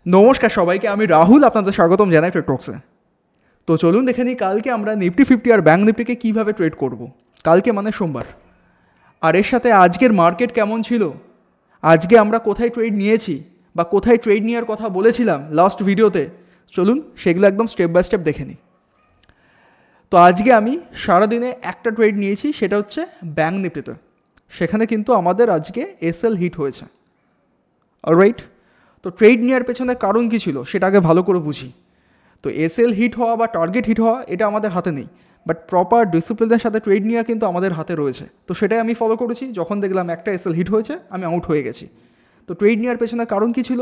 নমস্কার সবাইকে, আমি রাহুল আপনাদের স্বাগতম জানাই ট্রেড টক্সে। তো চলুন দেখে নিই কালকে আমরা নিফটি 50 আর ব্যাঙ্ক নিফটিকে কীভাবে ট্রেড করব। কালকে মানে সোমবার, আর এর সাথে আজকের মার্কেট কেমন ছিল, আজকে আমরা কোথায় ট্রেড নিয়েছি বা কোথায় ট্রেড নেওয়ার কথা বলেছিলাম লাস্ট ভিডিওতে, চলুন সেগুলো একদম স্টেপ বাই স্টেপ দেখে নিই। তো আজকে আমি সারাদিনে একটা ট্রেড নিয়েছি, সেটা হচ্ছে ব্যাঙ্ক নিফটিতে। সেখানে কিন্তু আমাদের আজকে এসএল হিট হয়েছে। অলরাইট, তো ট্রেড নেওয়ার পেছনে কারণ কী ছিল সেটা আগে ভালো করে বুঝি। তো এসএল হিট হওয়া বা টার্গেট হিট হওয়া এটা আমাদের হাতে নেই, বাট প্রপার ডিসিপ্লিনের সাথে ট্রেড নেওয়া কিন্তু আমাদের হাতে রয়েছে। তো সেটাই আমি ফলো করেছি। যখন দেখলাম একটা এসএল হিট হয়েছে আমি আউট হয়ে গেছি। তো ট্রেড নেওয়ার পেছনে কারণ কী ছিল?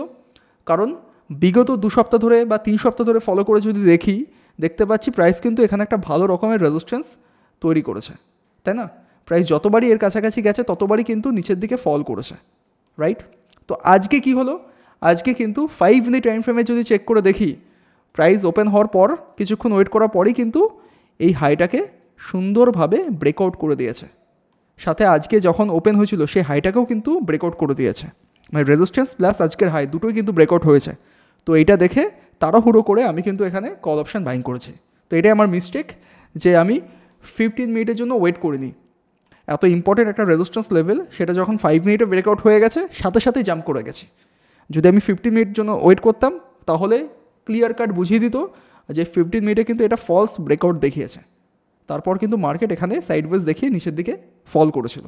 কারণ বিগত 2 সপ্তাহ ধরে বা 3 সপ্তাহ ধরে ফলো করে যদি দেখতে পাচ্ছি প্রাইস কিন্তু এখানে একটা ভালো রকমের রেজিস্ট্যান্স তৈরি করেছে, তাই না? প্রাইস যতবারই এর কাছাকাছি গেছে ততবারই কিন্তু নিচের দিকে ফল করেছে, রাইট? তো আজকে কি হলো? আজকে কিন্তু 5 মিনিট টাইম ফ্রেমে যদি চেক করে দেখি, প্রাইস ওপেন হওয়ার পর কিছুক্ষণ ওয়েট করার পরেই কিন্তু এই হাইটাকে সুন্দরভাবে ব্রেকআউট করে দিয়েছে। সাথে আজকে যখন ওপেন হয়েছিল সেই হাইটাকেও কিন্তু ব্রেকআউট করে দিয়েছে। মানে রেজিস্ট্যান্স প্লাস আজকের হাই দুটোই কিন্তু ব্রেকআউট হয়েছে। তো এইটা দেখে তাড়াহুড়ো করে আমি কিন্তু এখানে কল অপশান বাইং করেছি। তো এটাই আমার মিস্টেক যে আমি 15 মিনিটের জন্য ওয়েট করিনি। এত ইম্পর্টেন্ট একটা রেজিস্ট্যান্স লেভেল, সেটা যখন 5 মিনিটে ব্রেকআউট হয়ে গেছে সাথে সাথেই জাম্প করে গেছি। যদি আমি 15 মিনিট জন্য ওয়েট করতাম তাহলে ক্লিয়ার কাট বুঝিয়ে দিত যে 15 মিনিটে কিন্তু এটা ফলস ব্রেকআউট দেখিয়েছে। তারপর কিন্তু মার্কেট এখানে সাইডওয়েজ দেখিয়ে নিচের দিকে ফল করেছিল।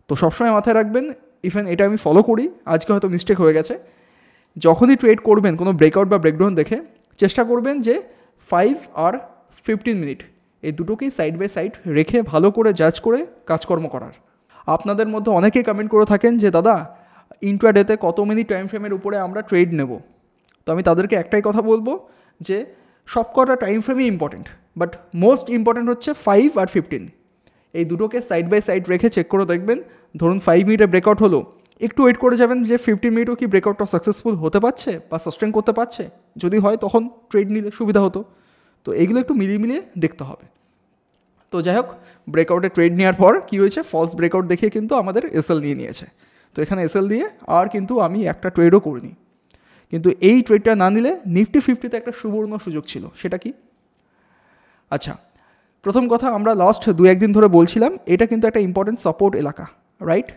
তো সবসময় মাথায় রাখবেন, ইভেন এটা আমি ফলো করি, আজকে হয়তো মিস্টেক হয়ে গেছে। যখনই ট্রেড করবেন কোনো ব্রেকআউট বা ব্রেকডাউন দেখে, চেষ্টা করবেন যে 5 আর 15 মিনিট এই দুটোকেই সাইড বাই সাইড রেখে ভালো করে জাজ করে কাজকর্ম করার। আপনাদের মধ্যে অনেকেই কমেন্ট করে থাকেন যে দাদা ইন্ট্রাডেতে কত মিনিট টাইম ফ্রেমের উপরে আমরা ট্রেড নেব। তো আমি তাদেরকে একটাই কথা বলবো যে সবকটা টাইম ফ্রেমই ইম্পর্টেন্ট, বাট মোস্ট ইম্পর্টেন্ট হচ্ছে 5 আর 15। এই দুটোকে সাইড বাই সাইড রেখে চেক করে দেখবেন। ধরুন 5 মিনিটে ব্রেকআউট হলো, একটু ওয়েট করে যাবেন যে 15 মিনিটও কি ব্রেকআউটটা সাকসেসফুল হতে পারছে বা সাস্টেন করতে পারছে। যদি হয় তখন ট্রেড নিলে সুবিধা হতো। তো এইগুলো একটু মিলিয়ে দেখতে হবে। তো যাই হোক, ব্রেকআউটে ট্রেড নেওয়ার পর কী হয়েছে, ফলস ব্রেকআউট দেখিয়ে কিন্তু আমাদের এসএল নিয়ে নিয়েছে। তো এখানে এসএল দিয়ে আর কিন্তু আমি একটা ট্রেডও করিনি। কিন্তু এই ট্রেডটা না নিলে নিফটি 50তে একটা সুবর্ণ সুযোগ ছিল। সেটা কি? আচ্ছা, প্রথম কথা, আমরা লাস্ট 2-1 দিন ধরে বলছিলাম এটা কিন্তু একটা ইম্পর্টেন্ট সাপোর্ট এলাকা, রাইট?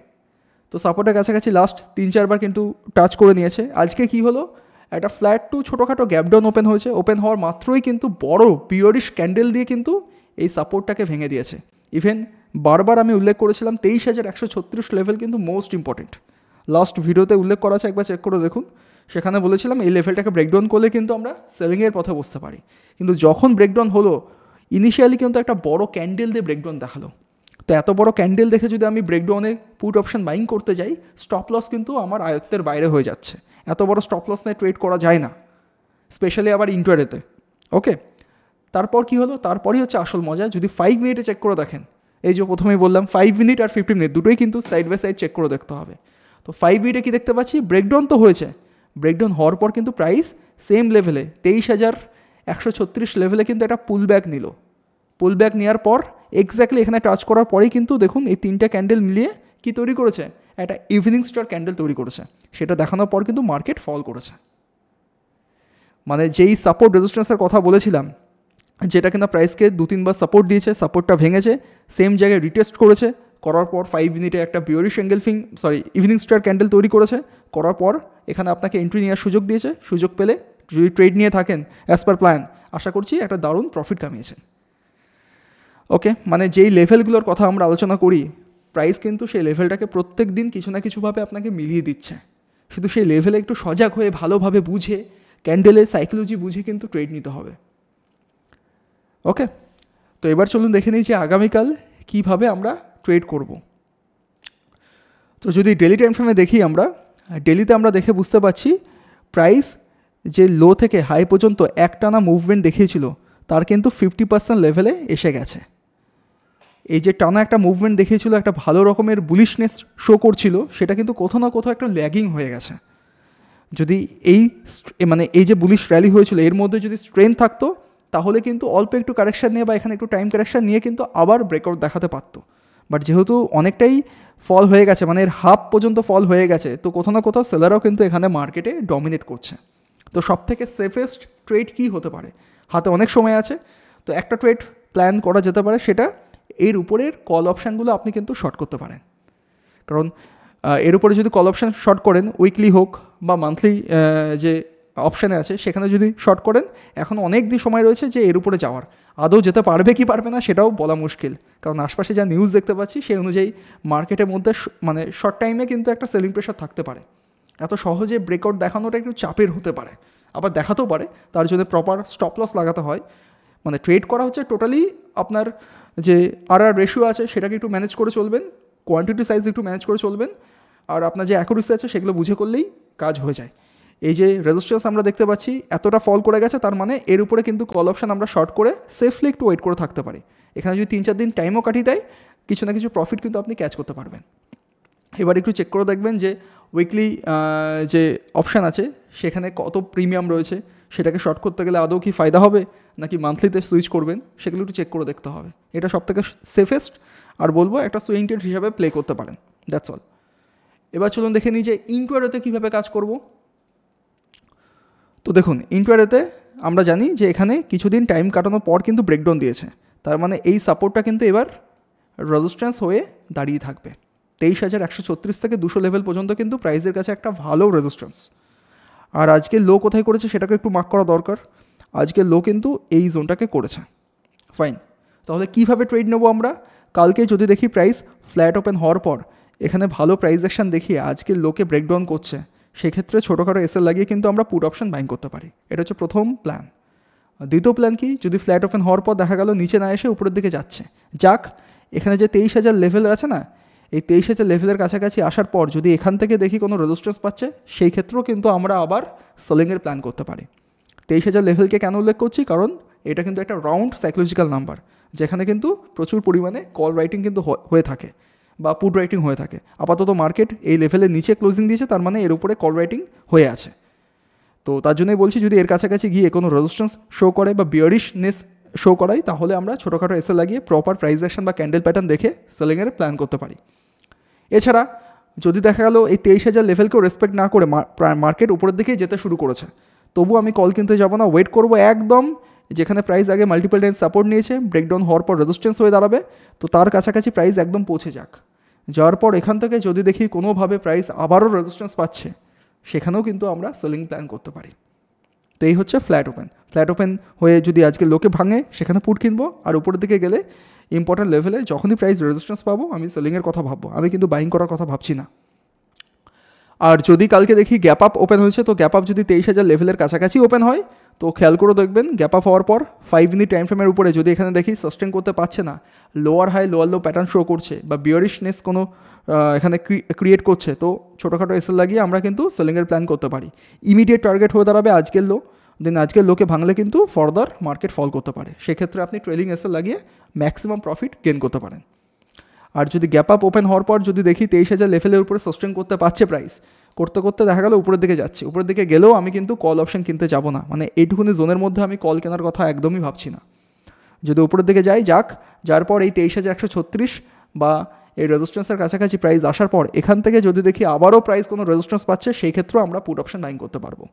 তো সাপোর্টের কাছাকাছি লাস্ট 3-4 বার কিন্তু টাচ করে নিয়েছে। আজকে কি হলো, একটা ফ্ল্যাট টু ছোটোখাটো গ্যাপডাউন ওপেন হয়েছে। ওপেন হওয়ার মাত্রই কিন্তু বড় পিওরিশ ক্যান্ডেল দিয়ে কিন্তু এই সাপোর্টটাকে ভেঙে দিয়েছে। ইভেন বারবার আমি উল্লেখ করেছিলাম 23,136 লেভেল কিন্তু মোস্ট ইম্পর্টেন্ট। লাস্ট ভিডিওতে উল্লেখ করা আছে, একবার চেক করে দেখুন। সেখানে বলেছিলাম এই লেভেলটাকে ব্রেকডাউন করলে কিন্তু আমরা সেলিংয়ের পথে বসতে পারি। কিন্তু যখন ব্রেকডাউন হলো, ইনিশিয়ালি কিন্তু একটা বড় ক্যান্ডেল দিয়ে ব্রেকডাউন দেখালো। তো এত বড় ক্যান্ডেল দেখে যদি আমি ব্রেকডাউনে পুট অপশন বাইং করতে যাই, স্টপ লস কিন্তু আমার আয়ত্তের বাইরে হয়ে যাচ্ছে। এত বড় স্টপ লস নিয়ে ট্রেড করা যায় না, স্পেশালি আবার ইন্ট্রাডেতে। ওকে, তারপর কি হলো? তারপরই হচ্ছে আসল মজা। যদি 5 মিনিটে চেক করে দেখেন, এই যে প্রথমেই বললাম 5 মিনিট আর 15 মিনিট দুটোই কিন্তু সাইড বাই সাইড চেক করে দেখতে হবে। তো 5 মিনিটে কি দেখতে পাচ্ছি, ব্রেকডাউন তো হয়েছে। ব্রেকডাউন হওয়ার পর কিন্তু প্রাইস সেম লেভেলে 23,136 লেভেলে কিন্তু একটা পুল ব্যাক নিল। পুল ব্যাক নেওয়ার পর এক্স্যাক্টলি এখানে টাচ করার পরেই কিন্তু দেখুন এই 3টে ক্যান্ডেল মিলিয়ে কি তৈরি করেছে, একটা ইভিনিং স্টার ক্যান্ডেল তৈরি করেছে। সেটা দেখানোর পর কিন্তু মার্কেট ফল করেছে। মানে যেই সাপোর্ট রেজিস্ট্যান্সের কথা বলেছিলাম, যেটা কিনা প্রাইসকে 2-3 বার সাপোর্ট দিয়েছে, সাপোর্টটা ভেঙেছে, সেম জায়গায় রিটেস্ট করেছে, করার পর 5 মিনিটে একটা বিয়ারিশ ইভিনিং স্টার ক্যান্ডেল তৈরি করেছে। করার পর এখানে আপনাকে এন্ট্রি নেওয়ার সুযোগ দিয়েছে। সুযোগ পেলে যদি ট্রেড নিয়ে থাকেন অ্যাজ পার প্ল্যান, আশা করছি একটা দারুণ প্রফিট কামিয়েছেন। ওকে, মানে যেই লেভেলগুলোর কথা আমরা আলোচনা করি, প্রাইস কিন্তু সেই লেভেলটাকে প্রত্যেক দিন কিছু না কিছুভাবে আপনাকে মিলিয়ে দিচ্ছে। শুধু সেই লেভেলে একটু সজাগ হয়ে ভালোভাবে বুঝে, ক্যান্ডেলের সাইকোলজি বুঝে কিন্তু ট্রেড নিতে হবে। ওকে, তো এবার চলুন দেখে নিই যে আগামীকাল কীভাবে আমরা ট্রেড করব। তো যদি ডেলি টাইম ফ্রেমে দেখি, আমরা ডেলিতে আমরা দেখে বুঝতে পারছি প্রাইস যে লো থেকে হাই পর্যন্ত একটানা মুভমেন্ট দেখিয়েছিল তার কিন্তু 50% লেভেলে এসে গেছে। এই যে টানা একটা মুভমেন্ট দেখিয়েছিল, একটা ভালো রকমের বুলিশনেস শো করছিল, সেটা কিন্তু কোথাও না কোথাও একটা ল্যাগিং হয়ে গেছে। যদি এই যে বুলিশ র্যালি হয়েছিল এর মধ্যে যদি স্ট্রেংথ থাকতো, তাহলে কিন্তু অল্প একটু কারেকশান নিয়ে বা এখানে একটু টাইম কারেকশান নিয়ে কিন্তু আবার ব্রেকআউট দেখাতে পারতো। বাট যেহেতু অনেকটাই ফল হয়ে গেছে, মানে এর হাফ পর্যন্ত ফল হয়ে গেছে, তো কোথাও না কোথাও সেলাররাও কিন্তু এখানে মার্কেটে ডমিনেট করছে। তো সব থেকে সেফেস্ট ট্রেড কী হতে পারে? হাতে অনেক সময় আছে, তো একটা ট্রেড প্ল্যান করা যেতে পারে, সেটা এর উপরের কল অপশানগুলো আপনি কিন্তু শর্ট করতে পারেন। কারণ এর উপরে যদি কল অপশান শর্ট করেন, উইকলি হোক বা মান্থলি যে অপশানে আছে সেখানে যদি শর্ট করেন, এখন অনেক দিন সময় রয়েছে যে এর উপরে যাওয়ার। আদৌ যেতে পারবে কি পারবে না সেটাও বলা মুশকিল, কারণ আশপাশে যা নিউজ দেখতে পাচ্ছি সেই অনুযায়ী মার্কেটের মধ্যে মানে শর্ট টাইমে কিন্তু একটা সেলিং প্রেশার থাকতে পারে। এত সহজে ব্রেকআউট দেখানোটা একটু চাপের হতে পারে, আবার দেখাতেও পারে। তার জন্য প্রপার স্টপ লস লাগাতে হয়। মানে ট্রেড করা হচ্ছে টোটালি আপনার যে রেশিও আছে সেটাকে একটু ম্যানেজ করে চলবেন, কোয়ান্টিটি সাইজ একটু ম্যানেজ করে চলবেন, আর আপনার যে অ্যাকুরেসি আছে সেগুলো বুঝে করলেই কাজ হয়ে যায়। এই যে রেজিস্ট্যান্স আমরা দেখতে পাচ্ছি এতটা ফল করে গেছে, তার মানে এর উপরে কিন্তু কল অপশান আমরা শর্ট করে সেফলি একটু ওয়েট করে থাকতে পারি। এখানে যদি 3-4 দিন টাইমও কাটিয়ে দেয়, কিছু না কিছু প্রফিট কিন্তু আপনি ক্যাচ করতে পারবেন। এবার একটু চেক করে দেখবেন যে উইকলি যে অপশান আছে সেখানে কত প্রিমিয়াম রয়েছে, সেটাকে শর্ট করতে গেলে আদৌ কি ফায়দা হবে নাকি মান্থলিতে সুইচ করবেন, সেগুলো একটু চেক করে দেখতে হবে। এটা সবথেকে সেফেস্ট, আর বলবো একটা সুইং ট্রেড হিসাবে প্লে করতে পারেন। That's all. এবার চলুন দেখে নিই যে ইন্টুয়ারেতে কীভাবে কাজ করব। তো দেখুন, ইন্টুয়ারেতে আমরা জানি যে এখানে কিছুদিন টাইম কাটানোর পর কিন্তু ব্রেকডাউন দিয়েছে, তার মানে এই সাপোর্টটা কিন্তু এবার রেজিস্ট্যান্স হয়ে দাঁড়িয়ে থাকবে। 23,136 থেকে 200 লেভেল পর্যন্ত কিন্তু প্রাইসের কাছে একটা ভালো রেজিস্ট্যান্স। আর আজকে লো কোথায় করেছে সেটাকে একটু মার্ক করা দরকার। আজকে লো কিন্তু এই জোনটাকে করেছে। ফাইন, তাহলে কীভাবে ট্রেড নেবো আমরা? কালকে যদি দেখি প্রাইস ফ্ল্যাট ওপেন হওয়ার পর এখানে ভালো প্রাইস অ্যাকশন দেখিয়ে আজকে লোকে ব্রেকডাউন করছে, সেক্ষেত্রে ছোটোখাটো এসএল লাগিয়ে কিন্তু আমরা পুট অপশন বাইং করতে পারি। এটা হচ্ছে প্রথম প্ল্যান। দ্বিতীয় প্ল্যান কি, যদি ফ্ল্যাট ওপেন হওয়ার পর দেখা গেল নিচে না এসে উপরের দিকে যাচ্ছে, যাক, এখানে যে 23,000 লেভেল আছে না, এই 23,000 লেভেলের কাছাকাছি আসার পর যদি এখান থেকে দেখি কোনো রেজিস্ট্যান্স পাচ্ছে, সেই ক্ষেত্রেও কিন্তু আমরা আবার সেলিংয়ের প্ল্যান করতে পারি। 23,000 লেভেলকে কেন উল্লেখ করছি, কারণ এটা কিন্তু একটা রাউন্ড সাইকোলজিক্যাল নাম্বার, যেখানে কিন্তু প্রচুর পরিমাণে কল রাইটিং কিন্তু হয়ে থাকে বা পুট রাইটিং হয়ে থাকে। আপাতত মার্কেট এই লেভেলের নিচে ক্লোজিং দিয়েছে, তার মানে এর উপরে কল রাইটিং হয়ে আছে। তো তার জন্যই বলছি, যদি এর কাছাকাছি গিয়ে কোনো রেজিস্ট্যান্স শো করে বা বিয়ারিশনেস শো করাই, তাহলে আমরা ছোটোখাটো এসএল লাগিয়ে প্রপার প্রাইস অ্যাকশন বা ক্যান্ডেল প্যাটার্ন দেখে সেলিংয়ের প্ল্যান করতে পারি। এছাড়া যদি দেখা গেল এই 23,000 লেভেলকেও রেসপেক্ট না করে মার্কেট উপরের দিকেই যেতে শুরু করেছে, তবু আমি কল কিনতে যাব না, ওয়েট করব একদম যেখানে প্রাইস আগে মাল্টিপল টাইম সাপোর্ট নিয়েছে, ব্রেকডাউন হওয়ার পর রেজিস্ট্যান্স হয়ে দাঁড়াবে, তো তার কাছাকাছি প্রাইস একদম পৌঁছে যাক। যাওয়ার পর এখান থেকে যদি দেখি কোনোভাবে প্রাইস আবারও রেজিস্ট্যান্স পাচ্ছে, সেখানেও কিন্তু আমরা সেলিং প্ল্যান করতে পারি। তো এই হচ্ছে ফ্ল্যাট ওপেন। ফ্ল্যাট ওপেন হয়ে যদি আজকে লোকে ভাঙে, সেখানে পুট কিনবো, আর উপরের দিকে গেলে ইম্পর্টেন্ট লেভেলে যখনই প্রাইস রেজিস্ট্যান্স পাবো আমি সেলিংয়ের কথা ভাববো, আমি কিন্তু বাইং করার কথা ভাবছি না। আর যদি কালকে দেখি গ্যাপ আপ ওপেন হয়েছে, তো গ্যাপ আপ যদি 23,000 লেভেলের কাছাকাছি ওপেন হয়, তো খেয়াল করে দেখবেন গ্যাপ আপ হওয়ার পর 5 মিনিট টাইম ফ্রেমের উপরে যদি এখানে দেখি সাস্টেন করতে পারছে না, lower high lower low pattern show করছে বা বিয়ারিশনেস কোনো এখানে ক্রিয়েট করছে, তো ছোটোখাটো এসএল লাগিয়ে আমরা কিন্তু সেলিংয়ের প্ল্যান করতে পারি। ইমিডিয়েট টার্গেট হয়ে দাঁড়াবে আজকের লো, দেন আজকের লোকে ভাঙলে কিন্তু ফার্দার মার্কেট ফল করতে পারে, সেক্ষেত্রে আপনি ট্রেলিং এসএল লাগিয়ে ম্যাক্সিমাম প্রফিট গেন করতে পারেন। আর যদি গ্যাপ আপ ওপেন হওয়ার পর যদি দেখি 23,000 লেভেলের উপরে সাস্টেন করতে পারছে প্রাইস, করতে করতে দেখা গেল উপরের দিকে যাচ্ছে, উপরের দিকে গেলেও আমি কিন্তু কল অপশন কিনতে যাব না, মানে এইটুকুনি জোনের মধ্যে আমি কল কেনার কথা একদমই ভাবছি না। যদি উপরের দিকে যাই, যাক, যার পর এই 23,136 বা এই রেজিস্ট্যান্সের কাছাকাছি প্রাইস আসার পর এখান থেকে যদি দেখি আবারও প্রাইস কোনো রেজিস্ট্যান্স পাচ্ছে, সেই ক্ষেত্রেও আমরা পুট অপশন বাইং করতে পারবো।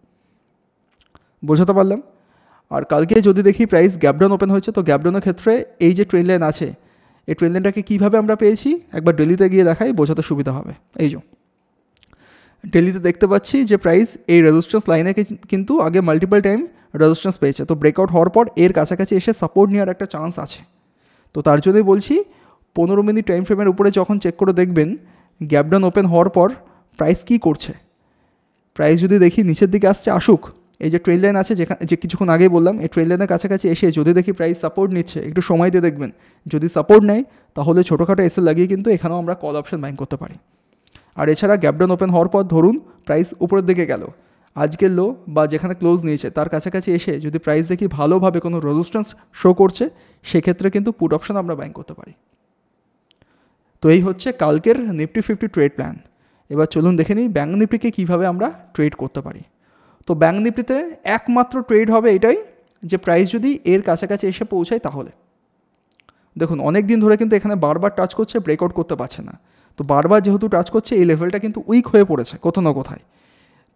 বোঝাতে পারলাম? আর কালকে যদি দেখি প্রাইস গ্যাপডাউন ওপেন হয়েছে, তো গ্যাপডাউনের ক্ষেত্রে এই যে ট্রেন লাইন আছে, এই ট্রেন লাইনটাকে কীভাবে আমরা পেয়েছি একবার ডেলিতে গিয়ে দেখাই, বোঝাতে সুবিধা হবে। এই যে ডেলিতে দেখতে পাচ্ছি যে প্রাইস এই রেজিস্ট্যান্স লাইনে কিন্তু আগে মাল্টিপল টাইম রেজিস্ট্যান্স পেয়েছে, তো ব্রেকআউট হওয়ার পর এর কাছাকাছি এসে সাপোর্ট নেওয়ার একটা চান্স আছে। তো তার জন্যই বলছি 15 মিনিট টাইম ফ্রেমের উপরে যখন চেক করে দেখবেন গ্যাপডাউন ওপেন হওয়ার পর প্রাইস কী করছে, প্রাইস যদি দেখি নিচের দিকে আসছে, আসুক, এই যে ট্রেন লাইন আছে যেখানে যে কিছুক্ষণ আগেই বললাম, এই ট্রেন লাইনের কাছাকাছি এসে যদি দেখি প্রাইস সাপোর্ট নিচ্ছে, একটু সময় দিয়ে দেখবেন, যদি সাপোর্ট নেয় তাহলে ছোটোখাটো এসএল লাগিয়ে কিন্তু এখানেও আমরা কল অপশন বাইং করতে পারি। আর এছাড়া গ্যাপডাউন ওপেন হওয়ার পর ধরুন প্রাইস উপরের দিকে গেল, আজকের লো বা যেখানে ক্লোজ নিয়েছে তার কাছাকাছি এসে যদি প্রাইস দেখি ভালোভাবে কোনো রেজিস্ট্যান্স শো করছে, সেক্ষেত্রে কিন্তু পুট অপশন আমরা বাইং করতে পারি। তো এই হচ্ছে কালকের নিফটি 50 ট্রেড প্ল্যান। এবার চলুন দেখে নিই ব্যাঙ্ক নিফটিকে কীভাবে আমরা ট্রেড করতে পারি। তো ব্যাঙ্ক নিফটিতে একমাত্র ট্রেড হবে এটাই যে প্রাইস যদি এর কাছাকাছি এসে পৌঁছায়, তাহলে দেখুন অনেক দিন ধরে কিন্তু এখানে বারবার টাচ করছে, ব্রেকআউট করতে পারছে না। তো বারবার যেহেতু টাচ করছে, এই লেভেলটা কিন্তু উইক হয়ে পড়েছে কোথাও না কোথায়।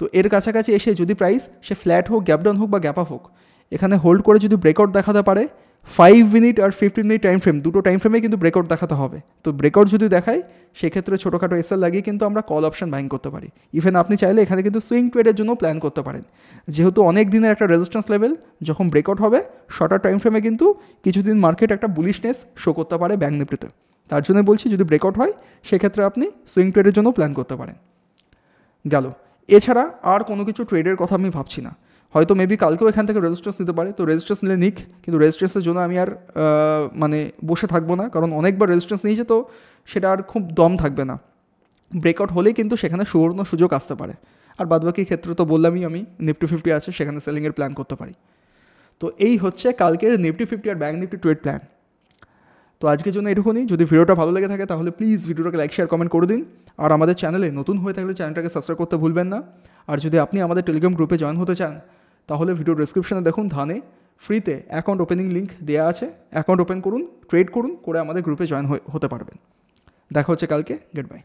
তো এর কাছাকাছি এসে যদি প্রাইস সে ফ্ল্যাট হোক, গ্যাপ ডাউন হোক বা গ্যাপ আপ হোক, এখানে হোল্ড করে যদি ব্রেকআউট দেখাতে পারে, 5 মিনিট আর 15 মিনিট টাইম ফ্রেম, দুটো টাইম ফ্রেমে কিন্তু ব্রেকআউট দেখাতে হবে। তো ব্রেকআউট যদি দেখায়, সেক্ষেত্রে ছোটোখাটো এসএল লাগিয়ে কিন্তু আমরা কল অপশন বাইং করতে পারি। ইভেন আপনি চাইলে এখানে কিন্তু সুইং ট্রেডের জন্য প্ল্যান করতে পারেন, যেহেতু অনেক দিনের একটা রেজিস্ট্যান্স লেভেল, যখন ব্রেকআউট হবে শর্টার টাইম ফ্রেমে কিন্তু কিছুদিন মার্কেট একটা বুলিশনেস শো করতে পারে ব্যাঙ্ক নিফটিতে। তার জন্য বলছি, যদি ব্রেকআউট হয় সেক্ষেত্রে আপনি সুইং ট্রেডের জন্য প্ল্যান করতে পারেন। গেল, এছাড়া আর কোনো কিছু ট্রেডের কথা আমি ভাবছি না। হয়তো মেবি কালকেও এখান থেকে রেজিস্ট্যান্স নিতে পারে, তো রেজিস্ট্যান্স নিলে নিক, কিন্তু রেজিস্ট্যান্সের জন্য আমি আর মানে বসে থাকবো না, কারণ অনেকবার রেজিস্ট্যান্স নিয়েছে, তো সেটা আর খুব দম থাকবে না। ব্রেকআউট হলেই কিন্তু সেখানে সুবর্ণ সুযোগ আসতে পারে। আর বাদবাকি ক্ষেত্রে তো বললামই আমি, নিফটি 50 আছে, সেখানে সেলিংয়ের প্ল্যান করতে পারি। তো এই হচ্ছে কালকের নিফটি 50 আর ব্যাঙ্ক নিফটি ট্রেড প্ল্যান। তো আজকের জন্য এটুকুনি। যদি ভিডিওটা ভালো লেগে থাকে তাহলে প্লিজ ভিডিওটাকে লাইক, শেয়ার, কমেন্ট করে দিন। আর আমাদের চ্যানেলে নতুন হয়ে থাকলে চ্যানেলটাকে সাবস্ক্রাইব করতে ভুলবেন না। আর যদি আপনি আমাদের টেলিগ্রাম গ্রুপে জয়েন হতে চান, তাহলে ভিডিও ডেসক্রিপশনে দেখুন, ধানে ফ্রিতে অ্যাকাউন্ট ওপেনিং লিঙ্ক দেওয়া আছে, অ্যাকাউন্ট ওপেন করুন, ট্রেড করুন, করে আমাদের গ্রুপে জয়েন হতে পারবেন। দেখা হচ্ছে কালকে, গুড বাই।